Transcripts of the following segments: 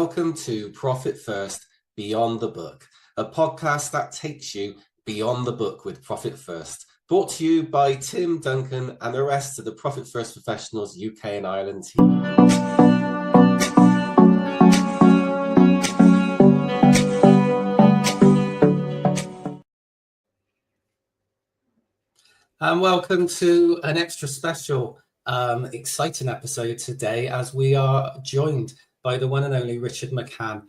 Welcome to Profit First Beyond the Book, a podcast that takes you beyond the book with Profit First. Brought to you by Tim, Duncan, and the rest of the Profit First Professionals UK and Ireland team. And welcome to an extra special, exciting episode today, as we are joined by the one and only Richard McCann.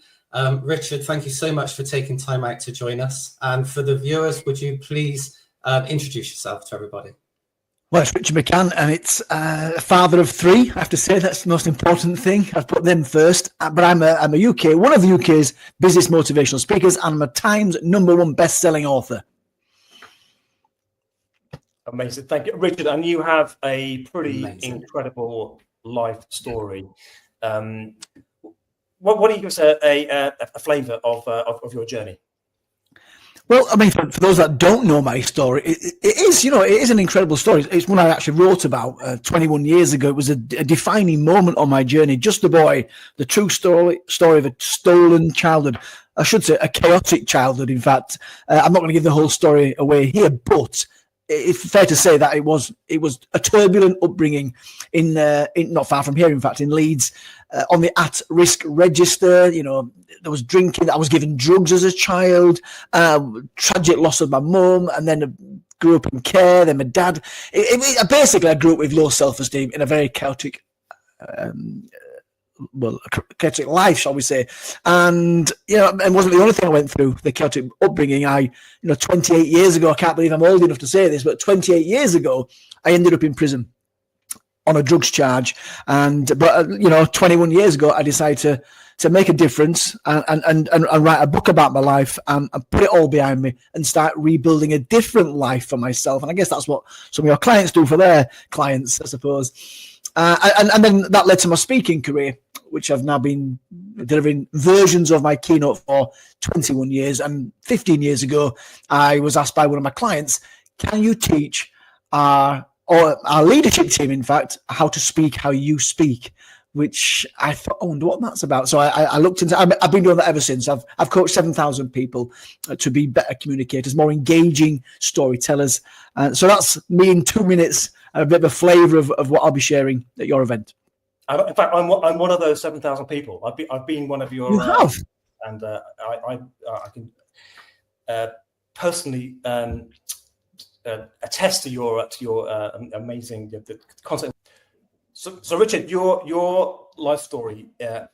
Richard, thank you so much for taking time out to join us. And for the viewers, would you please introduce yourself to everybody? Well, it's Richard McCann, and it's a father of three. I have to say that's the most important thing. I've put them first. But I'm one of the UK's busiest motivational speakers, and I'm a Times #1 best-selling author. Amazing. Thank you, Richard. And you have a pretty incredible life story. What do you give us a flavour of your journey? Well, I mean, for those that don't know my story, it is an incredible story. It's one I actually wrote about 21 years ago. It was a defining moment on my journey. Just a boy, the true story of a stolen childhood. I should say a chaotic childhood. In fact, I'm not going to give the whole story away here, but it's fair to say that it was a turbulent upbringing in not far from here, in fact, in Leeds, on the at-risk register. You know, there was drinking. I was given drugs as a child. Tragic loss of my mum, and then grew up in care. Then my dad. Basically, I grew up with low self-esteem in a very chaotic. Chaotic life, shall we say. And, it wasn't the only thing I went through, the chaotic upbringing. 28 years ago, I can't believe I'm old enough to say this, but 28 years ago, I ended up in prison on a drugs charge. But 21 years ago, I decided to make a difference and write a book about my life and put it all behind me and start rebuilding a different life for myself. And I guess that's what some of your clients do for their clients, I suppose. And then that led to my speaking career, which I've now been delivering versions of my keynote for 21 years. And 15 years ago, I was asked by one of my clients, can you teach our leadership team, in fact, how to speak how you speak? Which I thought, I wonder what that's about. So I looked into. I've been doing that ever since. I've coached 7,000 people to be better communicators, more engaging storytellers. So that's me in 2 minutes, a bit of a flavour of what I'll be sharing at your event. In fact, I'm one of those 7,000 people. I've been one of your. You have, and I can personally attest to your amazing content. So Richard, your life story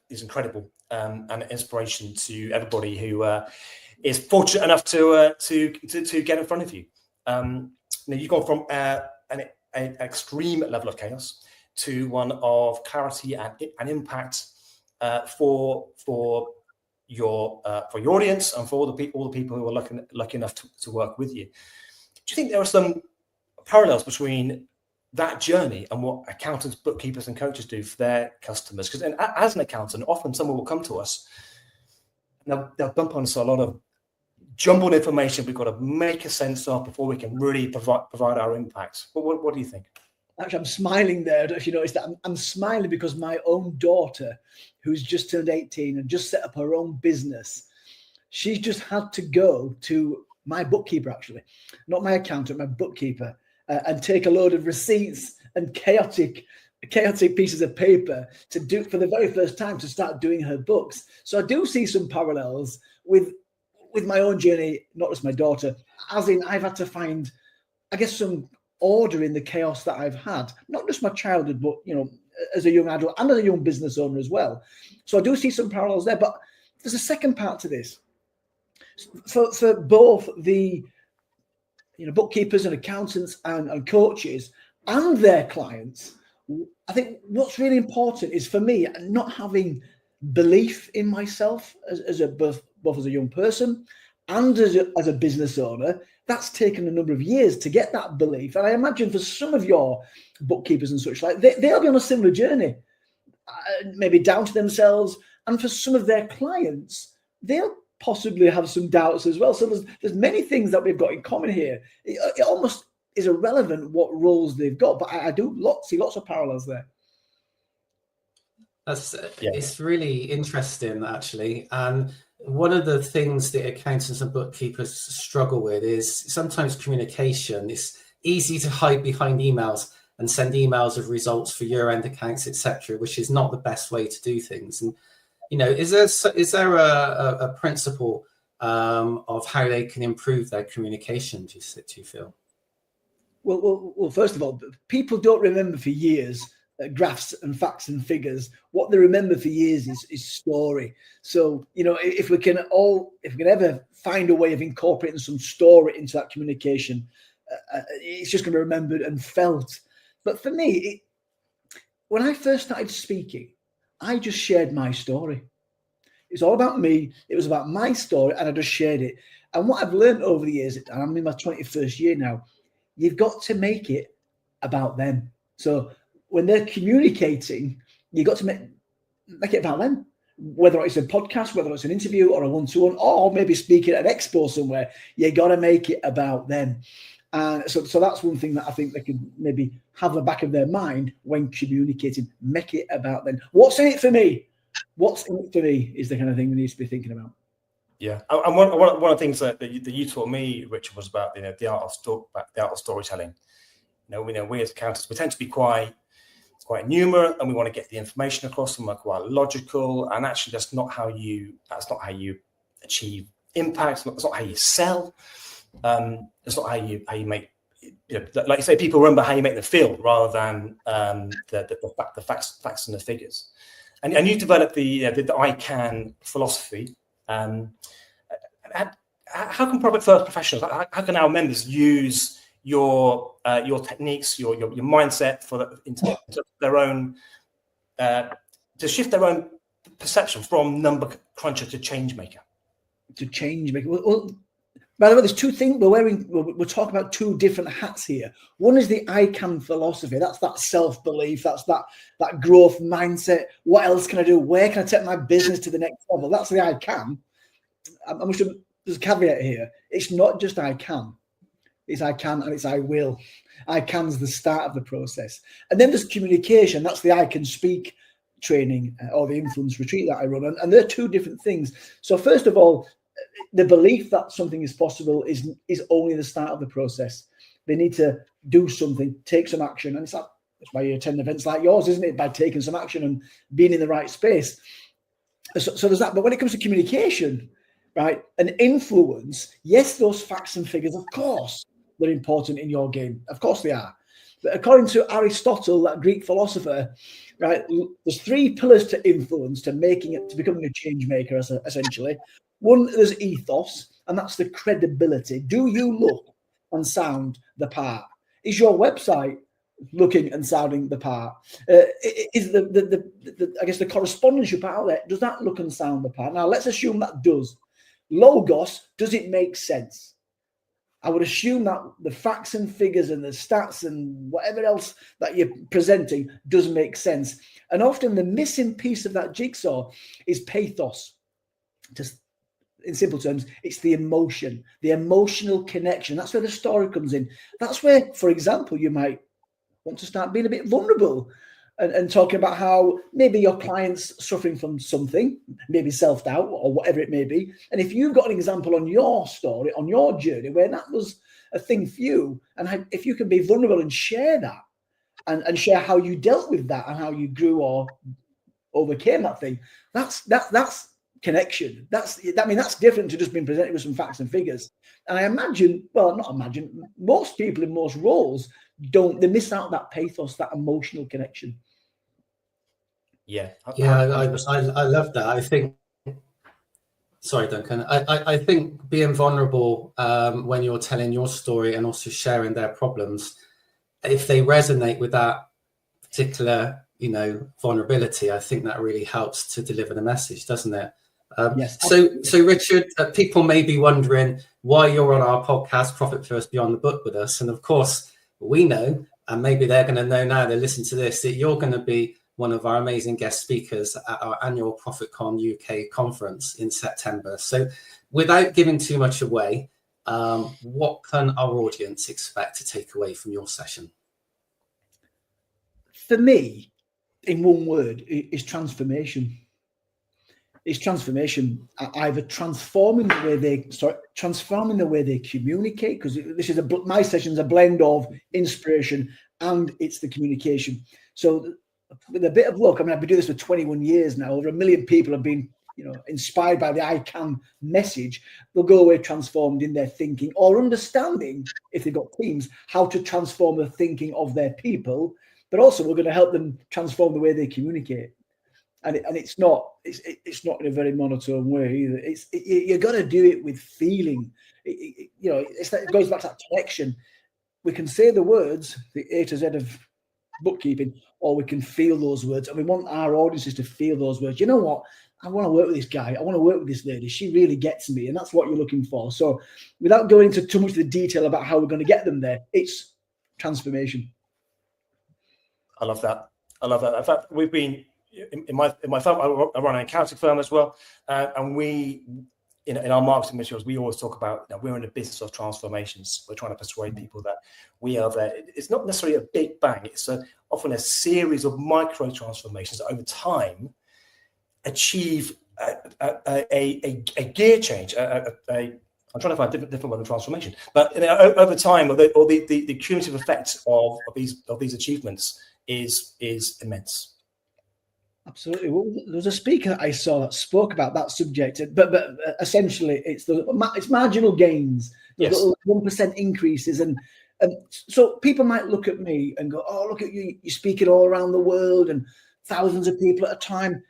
is incredible and an inspiration to everybody who is fortunate enough to get in front of you. You've gone from an extreme level of chaos to one of clarity and impact for your audience and for all the people who are lucky enough to work with you. Do you think there are some parallels between that journey and what accountants, bookkeepers, and coaches do for their customers? Because as an accountant, often someone will come to us and they'll bump on us a lot of jumbled information we've got to make a sense of before we can really provide our impact. What do you think? Actually, I'm smiling there. I don't know if you noticed that. I'm smiling because my own daughter, who's just turned 18 and just set up her own business, she's just had to go to my bookkeeper, actually, not my accountant, my bookkeeper, and take a load of receipts and chaotic pieces of paper to do for the very first time to start doing her books. So I do see some parallels with my own journey, not just my daughter, as in I've had to find, I guess, some order in the chaos that I've had, not just my childhood, but, as a young adult and as a young business owner as well. So I do see some parallels there, but there's a second part to this. For both the bookkeepers and accountants and coaches and their clients, I think what's really important is for me not having belief in myself both as a young person and as a business owner. That's taken a number of years to get that belief. And I imagine for some of your bookkeepers and such like, they'll be on a similar journey, maybe down to themselves. And for some of their clients, they'll possibly have some doubts as well. So there's many things that we've got in common here. It almost is irrelevant what roles they've got, but I do see lots of parallels there. It's really interesting, actually. And one of the things that accountants and bookkeepers struggle with is sometimes communication. It's easy to hide behind emails and send emails of results for year-end accounts, etc., which is not the best way to do things. And is there a principle of how they can improve their communication? Do you feel? Well, first of all, people don't remember for years graphs and facts and figures. What they remember for years is story. So, if we can ever find a way of incorporating some story into that communication, it's just going to be remembered and felt. But for me, when I first started speaking, I just shared my story. It's all about me. It was about my story, and I just shared it. And what I've learned over the years, and I'm in my 21st year now, you've got to make it about them. So when they're communicating, you've got to make it about them. Whether it's a podcast, whether it's an interview or a one-to-one, or maybe speaking at an expo somewhere, you got to make it about them. So that's one thing that I think they could maybe have in the back of their mind when communicating. Make it about them. What's in it for me? What's in it for me is the kind of thing we need to be thinking about. Yeah, and one of the things that you taught me, Richard, was about the art of storytelling. We as accountants, we tend to be quite numerate, and we want to get the information across, and we're quite logical. And actually, that's not how you achieve impact. That's not how you sell. It's not how you make. Like you say, people remember how you make them feel rather than the facts and the figures. And you developed the I Can philosophy. How can profit first professionals? How can our members use your techniques, your mindset into their own to shift their own perception from number cruncher to change maker? Well, by the way, there's two things we're talking about. Two different hats here. One is the I Can philosophy. That's that self-belief. That's that growth mindset. What else can I do? Where can I take my business to the next level? That's the I Can. There's a caveat here. It's not just I can. It's I can and it's I will. I can's the start of the process. And then there's communication. That's the I Can Speak training or the influence retreat that I run. And they're two different things. So first of all, the belief that something is possible is only the start of the process. They need to do something, take some action. And that's why you attend events like yours, isn't it? By taking some action and being in the right space. So there's that. But when it comes to communication, right, and influence, yes, those facts and figures, of course, they're important in your game. Of course they are. But according to Aristotle, that Greek philosopher, right, there's three pillars to influence, to becoming a change maker, essentially. One, there's ethos, and that's the credibility. Do you look and sound the part? Is your website looking and sounding the part? Is the correspondence you put out there, does that look and sound the part? Now, let's assume that does. Logos, does it make sense? I would assume that the facts and figures and the stats and whatever else that you're presenting does make sense. And often the missing piece of that jigsaw is pathos. Just in simple terms, it's the emotion, the emotional connection. That's where the story comes in. That's where, for example, you might want to start being a bit vulnerable and talking about how maybe your client's suffering from something, maybe self-doubt or whatever it may be. And if you've got an example on your story, on your journey, where that was a thing for you, and if you can be vulnerable and share that and share how you dealt with that and how you grew or overcame that thing, that's connection. That's different to just being presented with some facts and figures. And I most people in most roles they miss out that pathos, that emotional connection. I love that. I think, sorry, Duncan, I think being vulnerable when you're telling your story and also sharing their problems, if they resonate with that particular, vulnerability, I think that really helps to deliver the message, doesn't it? Yes. So Richard, people may be wondering why you're on our podcast, Profit First Beyond the Book, with us. And of course, we know, and maybe they're going to know now they listen to this, that you're going to be one of our amazing guest speakers at our annual ProfitConUK conference in September. So without giving too much away, what can our audience expect to take away from your session? For me, in one word, is transformation. It's transformation, either transforming the way they communicate, because this is my session's a blend of inspiration and it's the communication. So with a bit of luck, I mean, I've been doing this for 21 years now. Over 1 million people have been, inspired by the I Can message. They'll go away transformed in their thinking, or understanding, if they've got teams, how to transform the thinking of their people. But also, we're going to help them transform the way they communicate. And it's not in a very monotone way either. You're going to do it with feeling. It goes back to that connection. We can say the words, the A to Z of bookkeeping, or we can feel those words. And we want our audiences to feel those words. You know what? I want to work with this guy. I want to work with this lady. She really gets me. And that's what you're looking for. So without going into too much of the detail about how we're going to get them there, it's transformation. I love that. In fact, we've been... In my firm, I run an accounting firm as well, and we, in our marketing materials, we always talk about we're in the business of transformations. We're trying to persuade people that we are there. It's not necessarily a big bang. It's often a series of micro transformations that over time achieve a gear change. I'm trying to find a different word of transformation, but over time, the cumulative effect of these achievements is immense. Absolutely. Well, there was a speaker I saw that spoke about that subject, but essentially it's marginal gains, yes. 1% increases, and so people might look at me and go, "Oh, look at you! You're speaking all around the world and thousands of people at a time."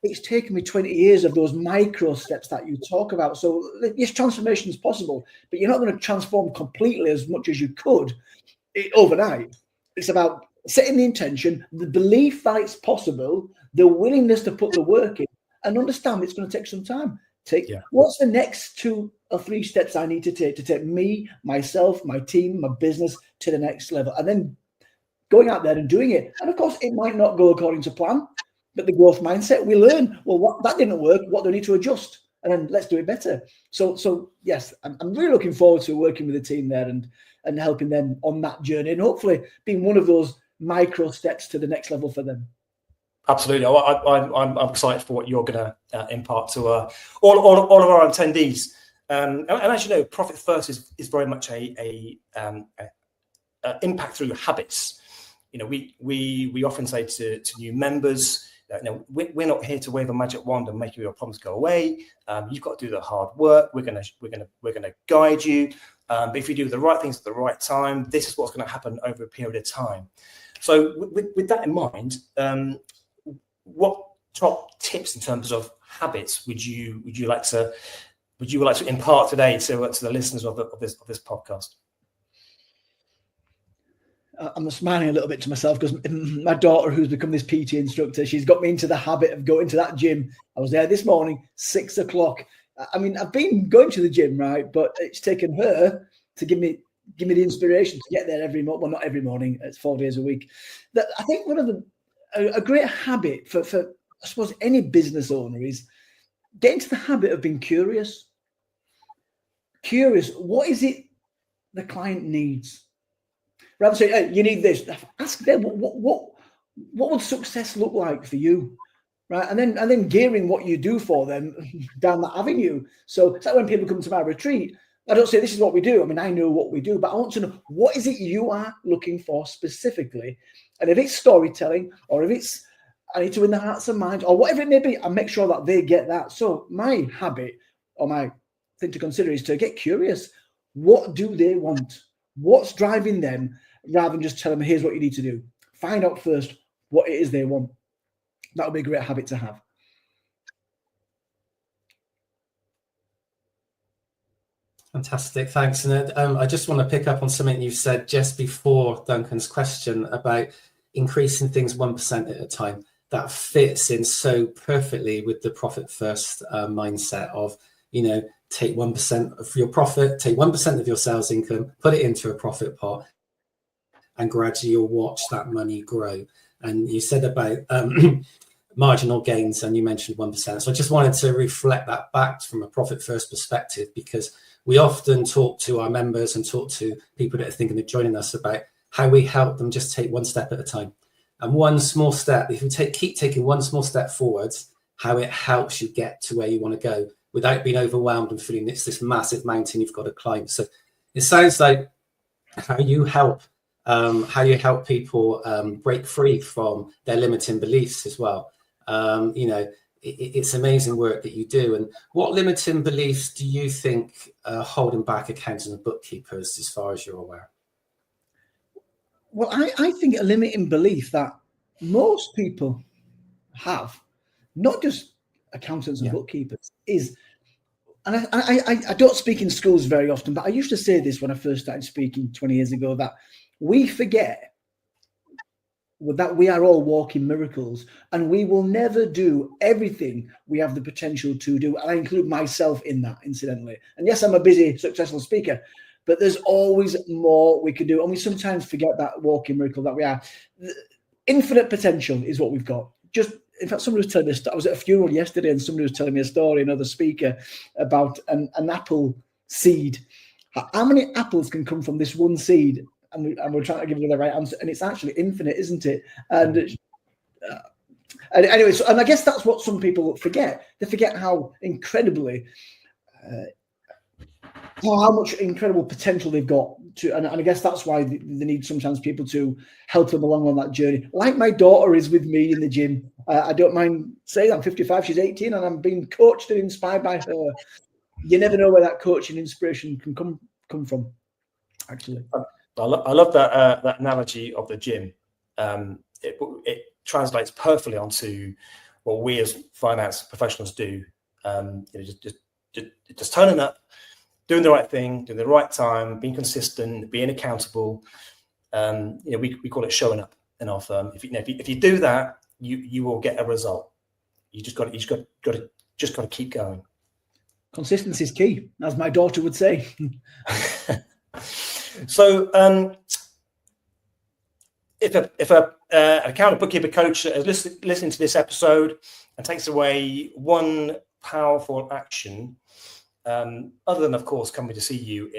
It's taken me 20 years of those micro steps that you talk about. So yes, transformation is possible, but you're not going to transform completely as much as you could overnight. It's about setting the intention, the belief that it's possible, the willingness to put the work in, and understand it's going to take some time. What's the next 2 or 3 steps I need to take me, myself, my team, my business to the next level, and then going out there and doing it. And of course, it might not go according to plan, but the growth mindset, we learn, well, that didn't work. What do I need to adjust? And then let's do it better. So yes, I'm really looking forward to working with the team there and helping them on that journey, and hopefully being one of those micro steps to the next level for them. Absolutely. I'm excited for what you're going to impart to all of our attendees. And as you know, Profit First is very much a impact through habits. We often say to new members that we're not here to wave a magic wand and make your problems go away. You've got to do the hard work. We're going to guide you. But if you do the right things at the right time, this is what's going to happen over a period of time. So with that in mind, what top tips in terms of habits would you like to impart today to the listeners of this podcast? I'm smiling a little bit to myself because my daughter, who's become this PT instructor, she's got me into the habit of going to that gym. I was there this morning, 6 o'clock. I mean, I've been going to the gym, right? But it's taken her to give me the inspiration to get there every morning. Well, not every morning. It's 4 days a week. I think one of a great habit for I suppose any business owner is get into the habit of being curious. Curious, what is it the client needs? Rather than say, "Hey, you need this." Ask them what would success look like for you, right? And then gearing what you do for them down that avenue. So it's like when people come to my retreat, I don't say this is what we do. I mean, I know what we do, but I want to know what is it you are looking for specifically. And if it's storytelling, or if it's I need to win the hearts and minds, or whatever it may be, I make sure that they get that. So my habit or my thing to consider is to get curious. What do they want? What's driving them? Rather than just tell them, here's what you need to do. Find out first what it is they want. That would be a great habit to have. Fantastic, thanks. And I just want to pick up on something you said just before Duncan's question about increasing things 1% at a time. That fits in so perfectly with the Profit First mindset of, take 1% of your profit, take 1% of your sales income, put it into a profit pot, and gradually you'll watch that money grow. And you said about marginal gains, and you mentioned 1%. So I just wanted to reflect that back from a Profit First perspective, because we often talk to our members and talk to people that are thinking of joining us about how we help them just take one step at a time. And one small step, if you keep taking one small step forwards, how it helps you get to where you want to go without being overwhelmed and feeling it's this massive mountain you've got to climb. So it sounds like how you help people break free from their limiting beliefs as well. It's amazing work that you do. And what limiting beliefs do you think are holding back accountants and bookkeepers, as far as you're aware? Well, I think a limiting belief that most people have, not just accountants and bookkeepers, is, and I don't speak in schools very often, but I used to say this when I first started speaking 20 years ago, that we forget that we are all walking miracles, and we will never do everything we have the potential to do. And I include myself in that, incidentally. And yes, I'm a busy, successful speaker, but there's always more we can do. And we sometimes forget that walking miracle that we are. Infinite potential is what we've got. In fact, somebody was telling me, I was at a funeral yesterday and somebody was telling me a story, another speaker, about an apple seed. How many apples can come from this one seed? And we're trying to give you the right answer. And it's actually infinite, isn't it? And anyway, and I guess that's what some people forget. They forget how incredibly, how much incredible potential they've got to, and I guess that's why they need sometimes people to help them along on that journey. Like my daughter is with me in the gym. I don't mind saying I'm 55, she's 18, and I'm being coached and inspired by her. You never know where that coaching inspiration can come from, actually. I love that analogy of the gym. It translates perfectly onto what we as finance professionals do. Just turning up, doing the right thing, doing the right time, being consistent, being accountable. We call it showing up in our firm. If you do that, you will get a result. You just got to keep going. Consistency is key, as my daughter would say. So, if an accountant bookkeeper coach is listening to this episode and takes away one powerful action, other than, of course, coming to see you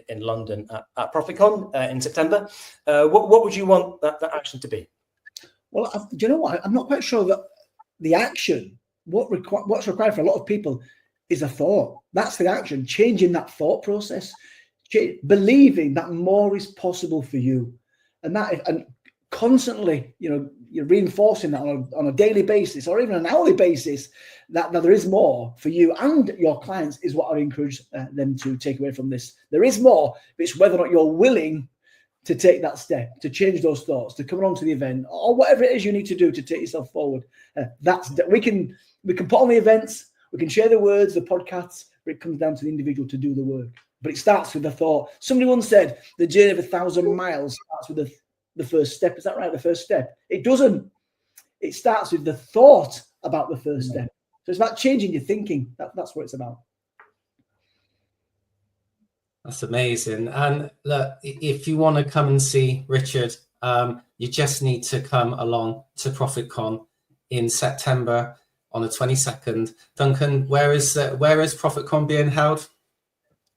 in London at ProfitCon in September, what would you want that action to be? Well, do you know what? I'm not quite sure that the action, what's required for a lot of people is a thought. That's the action, changing that thought process, believing that more is possible for you. And constantly, you're reinforcing that on a daily basis or even an hourly basis, that there is more for you and your clients is what I encourage them to take away from this. There is more, but it's whether or not you're willing to take that step, to change those thoughts, to come along to the event, or whatever it is you need to do to take yourself forward. We can put on the events, we can share the words, the podcasts, but it comes down to the individual to do the work. But it starts with the thought. Somebody once said the journey of 1,000 miles starts with the first step. Is that right? The first step. It doesn't. It starts with the thought about the first step. So it's about changing your thinking. That's what it's about. That's amazing. And look, if you want to come and see Richard, you just need to come along to ProfitCon in September on the 22nd. Duncan, where is ProfitCon being held?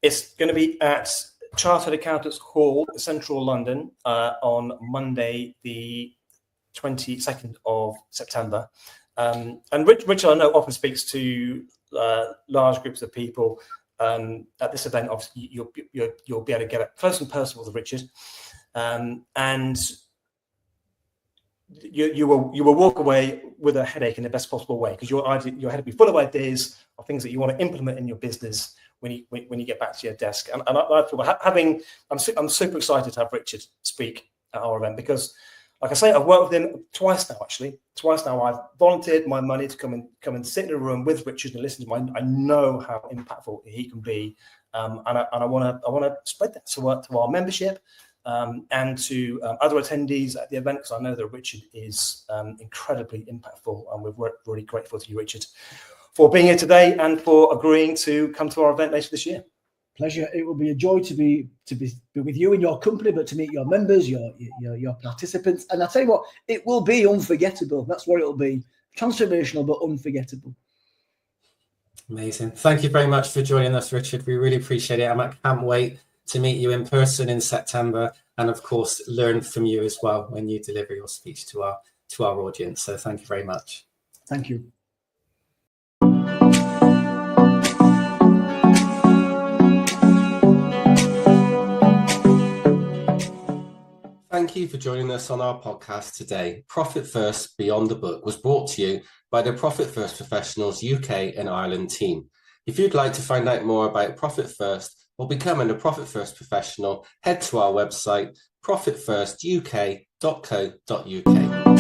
It's going to be at Chartered Accountants Hall, Central London, on Monday, the 22nd of September. And Richard, I know, often speaks to large groups of people. At this event, obviously, you'll be able to get up close and personal with Richard, and you will walk away with a headache in the best possible way, because your head will be full of ideas of things that you want to implement in your business when you get back to your desk. And I thought I'm super excited to have Richard speak at our event, because, like I say, I've worked with him twice now. I've volunteered my money to come and sit in a room with Richard and listen to him. I know how impactful he can be, and I want to spread that to our membership and to other attendees at the event, because I know that Richard is incredibly impactful, and we're really grateful to you, Richard, for being here today and for agreeing to come to our event later this year. Pleasure. It will be a joy to be with you and your company, but to meet your members, your participants. And I'll tell you what, it will be unforgettable. That's what it'll be. Transformational, but unforgettable. Amazing. Thank you very much for joining us, Richard. We really appreciate it. I can't wait to meet you in person in September, and of course, learn from you as well when you deliver your speech to our to our audience. So thank you very much. Thank you. Thank you for joining us on our podcast today. Profit First Beyond the Book was brought to you by the Profit First Professionals UK and Ireland team. If you'd like to find out more about Profit First or becoming a Profit First professional, head to our website, profitfirstuk.co.uk.